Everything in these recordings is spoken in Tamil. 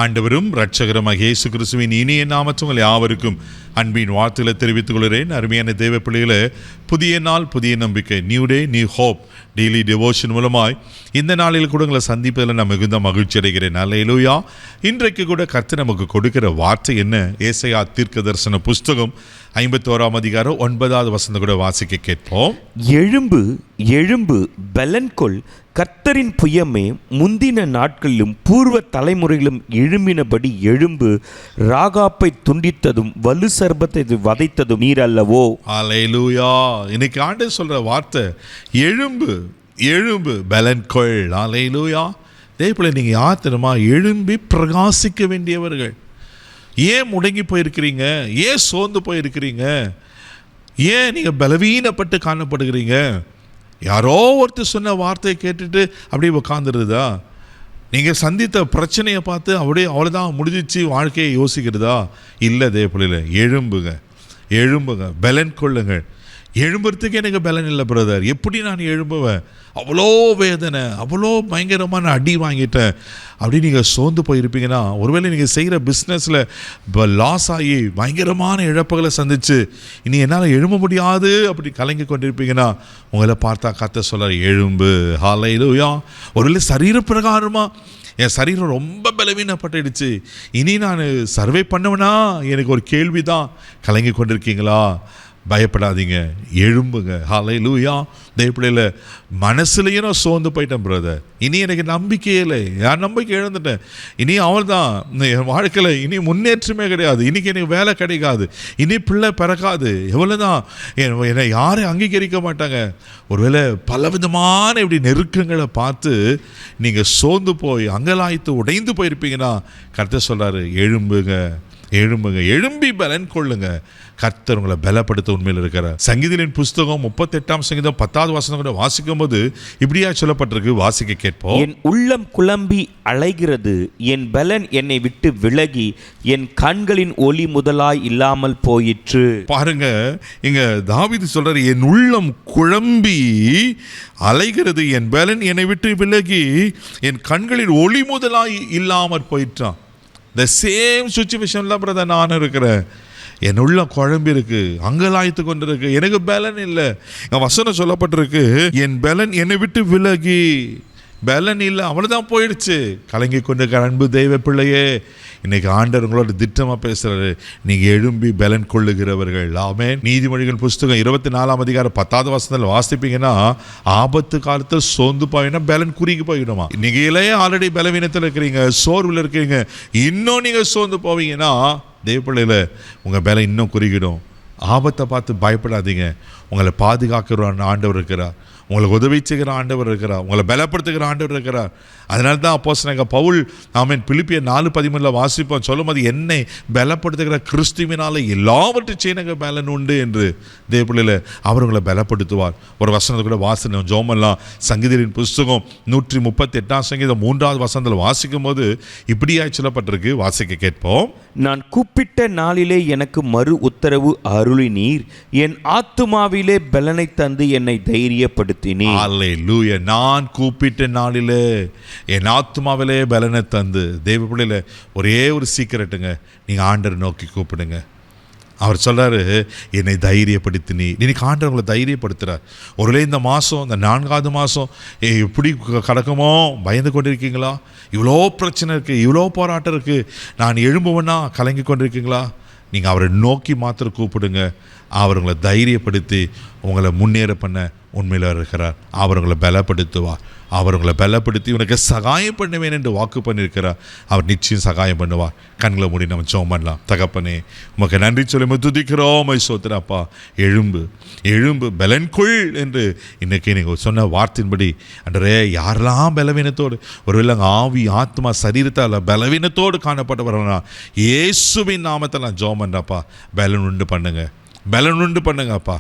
ஆண்டவரும் இரட்சகருமாகிய இயேசு கிறிஸ்துவின் இனிய நாமத்தில் உங்கள் யாவருக்கும் அன்பின் வாழ்த்துக்களை தெரிவித்துக் கொள்கிறேன். அருமையான தேவ பிள்ளைகளே, புதிய நாள் புதிய நம்பிக்கை, new day new hope daily devotion மூலமாய் இந்த நாளில் கூட உங்களை சந்திப்பதில் நான் மிகுந்த மகிழ்ச்சி அடைகிறேன். அல்லேலூயா. இன்றைக்கு கூட கர்த்தர் நமக்கு கொடுக்கிற வார்த்தை என்ன? ஏசாயா தீர்க்க தரிசன புஸ்தகம் 51ஆம் அதிகாரம் 9வது வசனம் கூட வாசிக்க கேட்போம். எழும்பு எழும்பு பலன்கொள், கர்த்தரின் புயமே, முந்தின நாட்களிலும் பூர்வ தலைமுறையிலும் எழும்பினபடி எழும்பு. ராகாப்பை துண்டித்ததும் வலு சர்பத்தை வதைத்ததும் நீர் அல்லவோ. அல்லேலூயா. இன்னைக்கு ஆண்டவர் சொல்ற வார்த்தை எழும்பு எழும்பு பலன்கொள். அல்லேலூயா. இதேபோல நீங்க யார் தெரியுமா? எழும்பி பிரகாசிக்க வேண்டியவர்கள். ஏன் முடங்கி போயிருக்கிறீங்க? ஏன் சோர்ந்து போயிருக்கிறீங்க? ஏன் நீங்கள் பலவீனப்பட்டு காணப்படுகிறீங்க? யாரோ ஒருத்தர் சொன்ன வார்த்தையை கேட்டுட்டு அப்படியே உட்காந்துருதா? நீங்கள் சந்தித்த பிரச்சனையை பார்த்து அப்படியே அவ்வளோதான் முடிஞ்சிச்சு வாழ்க்கையை யோசிக்கிறதா? இல்லை தேவப்பிள்ளைல, எழும்புங்க எழும்புங்க பலன் கொள்ளுங்கள். எழும்புறதுக்கு எனக்கு பலன் இல்லை பிரதர், எப்படி நான் எழும்புவேன்? அவ்வளோ வேதனை, அவ்வளோ பயங்கரமான அடி வாங்கிட்டேன் அப்படி நீங்கள் சோர்ந்து போயிருப்பீங்கன்னா, ஒருவேளை நீங்கள் செய்கிற பிஸ்னஸில் இப்போ லாஸ் ஆகி பயங்கரமான இழப்புகளை சந்தித்து இனி என்னால் எழும்ப முடியாது அப்படி கலங்கி கொண்டிருப்பீங்கன்னா, உங்களை பார்த்தா கர்த்தர் சொல்றார், எழும்பு. ஹல்லேலூயா. ஒருவேளை சரீர பிரகாரமாக என் சரீரம் ரொம்ப பலவீனப்பட்டுடுச்சு, இனி நான் சர்வே பண்ணுவேனா எனக்கு ஒரு கேள்வி தான், கலங்கி கொண்டிருக்கீங்களா? பயப்படாதீங்க, எழும்புங்க. ஹல்லேலூயா. தேவப்பிள்ளையில மனசுலையும் நான் சோர்ந்து போயிட்டேன் பிரதர், இனி எனக்கு நம்பிக்கையே இல்லை, என் நம்பிக்கை இழந்துட்டேன், இனி அவள் தான் என் வாழ்க்கையில் இனி முன்னேற்றமே கிடையாது, இன்றைக்கி எனக்கு வேலை கிடைக்காது, இனி பிள்ளை பிறக்காது, எவ்வளோ தான் என்னை யாரும் அங்கீகரிக்க மாட்டாங்க. ஒருவேளை பலவிதமான இப்படி நெருக்கங்களை பார்த்து நீங்கள் சோர்ந்து போய் அங்கலாய்த்து உடைந்து போயிருப்பீங்கன்னா, கர்த்தர் சொல்கிறாரு, எழும்புங்க எழும்புங்க, எழும்பி பலன் கொள்ளுங்க. கர்த்தர் உங்களை பலப்படுத்த உண்மையில் இருக்கிறார். சங்கீதத்தின் புஸ்தகம் 38ஆம் சங்கீதம் 10வது வசனம் கூட வாசிக்கும் போது இப்படியா சொல்லப்பட்டிருக்கு, வாசிக்க கேட்போம். என் உள்ளம் குழம்பி அலைகிறது, என் பலன் என்னை விட்டு விலகி, என் கண்களின் ஒளி முதலாய் இல்லாமல் போயிற்று. பாருங்க, இங்க தாவீது சொல்றாரு, என் உள்ளம் குழம்பி அலைகிறது, என் பலன் என்னை விட்டு விலகி, என் கண்களின் ஒளி முதலாய் இல்லாமல் போயிற்றான். இந்த சேம் சுச்சுவேஷன்ல பிரதர் நான் இருக்கிறேன். என் உள்ள குழம்பி இருக்கு, அங்கலாய்த்து கொண்டு இருக்கு, எனக்கு பலன் இல்லை. என் வசனம் சொல்லப்பட்டிருக்கு, என் பலன் என்னை விட்டு விலகி, பலன் இல்லை, அவ்வளோதான் போயிடுச்சு. கலங்கி கொண்டு அன்பு தெய்வ பிள்ளையே, இன்னைக்கு ஆண்டவர் உங்களோட திட்டமாக பேசுறாரு, நீங்கள் எழும்பி பலன் கொள்ளுகிறவர்கள். ஆமென். நீதிமொழிகள் புஸ்தகம் 24ஆம் அதிகாரம் 10வது வசனத்தில் வாசிப்பீங்கன்னா, ஆபத்து காலத்தில் சோர்ந்து போயினா பலன் குறுகி போயிடுமா. நீங்களே ஆல்ரெடி பலவீனத்தில் இருக்கிறீங்க, சோர்வில் இருக்கிறீங்க, இன்னும் நீங்கள் சோர்ந்து போவீங்கன்னா தெய்வ பிள்ளையில உங்கள் பலம் இன்னும் குறுகிடும். ஆபத்தை பார்த்து பயப்படாதீங்க, உங்களை பாதுகாக்கிற ஆண்டவர் இருக்கிறார், உங்களுக்கு உதவி செய்கிற ஆண்டவர் இருக்கிறார், உங்களை பலப்படுத்துகிற ஆண்டவர் இருக்கிறார். அதனால தான் அப்போஸ்தலனாகிய பவுல் ஆமென் பிலிப்பியர் 4:13 வாசிப்போம், சொல்லும்போது என்னை பலப்படுத்துகிற கிறிஸ்துவினால எல்லாவற்றையும் செய்ய பலன் உண்டு என்று. தேவப்பிள்ளையில அவர் உங்களை பலப்படுத்துவார். ஒரு வசனத்தை கூட வாசனம் ஜோமெல்லாம் சங்கீதத்தின் புஸ்தகம் 138ஆம் சங்கீதம் 3வது வசனத்தில் வாசிக்கும் போது இப்படியாய் சொல்லப்பட்டிருக்கு, வாசிக்க கேட்போம். நான் கூப்பிட்ட நாளிலே எனக்கு மறு உத்தரவு அருளினீர், என் ஆத்துமாவிலே பலனை தந்து என்னை தைரியப்படுத்தினீர். அல்லேலூயா. நான் கூப்பிட்ட நாளிலே என் ஆத்துமாவிலே பலனை தந்து. தேவ பிள்ளையில ஒரே ஒரு சீக்கிரட்டுங்க, நீங்கள் ஆண்டரை நோக்கி கூப்பிடுங்க. அவர் சொல்கிறாரு, என்னை தைரியப்படுத்தினி. இன்னைக்கு ஆண்டவர் உங்களை தைரியப்படுத்துகிறார். ஒருவேளை இந்த மாதம், இந்த 4வது மாதம் எப்படி கடக்குமோ பயந்து கொண்டிருக்கீங்களா? இவ்வளோ பிரச்சனை இருக்குது, இவ்வளோ போராட்டம் இருக்குது, நான் எழும்புவேன்னா கலங்கி கொண்டிருக்கீங்களா? நீங்கள் அவரை நோக்கி மாத்திரம் கூப்பிடுங்க. அவர் உங்களை தைரியப்படுத்தி உங்களை முன்னேற பண்ண உண்மையில் இருக்கிறார். அவர் உங்களை பலப்படுத்துவார். அவர் உங்களை பலப்படுத்தி உனக்கு சகாயம் பண்ணுவேன் என்று வாக்கு பண்ணியிருக்கிறார். அவர் நிச்சயம் சகாயம் பண்ணுவார். கண்களை மூடி நம்ம ஜெபம் பண்ணலாம். தகப்பனே, உமக்கு நன்றி சொல்லி துதிக்கிறோம். சோத்திரப்பா, எழும்பு எழும்பு பலன்கொள் என்று இன்றைக்கி நீங்கள் சொன்ன வார்த்தையின்படி அன்றே யாரெல்லாம் பலவீனத்தோடு, ஒருவேளை ஆவி ஆத்மா சரீரத்தால் பலவீனத்தோடு காணப்பட்டவர்களா, இயேசுவின் நாமத்தில் நான் ஜெபம் பண்ணுறப்பா, பலன் உண்டு பண்ணுங்க, பலன் உண்டு பண்ணுங்கப்பா.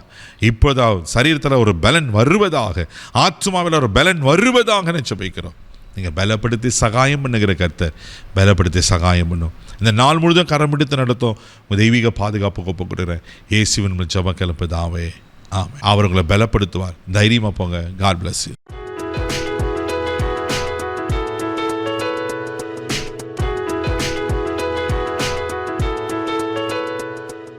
இப்போதான் சரீரத்தில் ஒரு பலன் வருவதாக, ஆத்மாவில் ஒரு பலன் வருவதாக நினைச்சபைக்கிறோம். நீங்கள் பலப்படுத்தி சகாயம் பண்ணுகிற கர்த்தர், பலப்படுத்தி சகாயம் பண்ணும். இந்த நாள் முழுதும் கரம் பிடித்து நடத்தும் தெய்வீக பாதுகாப்பு ஒப்புக்கொடுக்கிறேன். இயேசுவின் ஜெபம் கிளம்புதாவே. ஆமாம். அவர் உங்களை பலப்படுத்துவார். தைரியமாக போங்க. God bless you.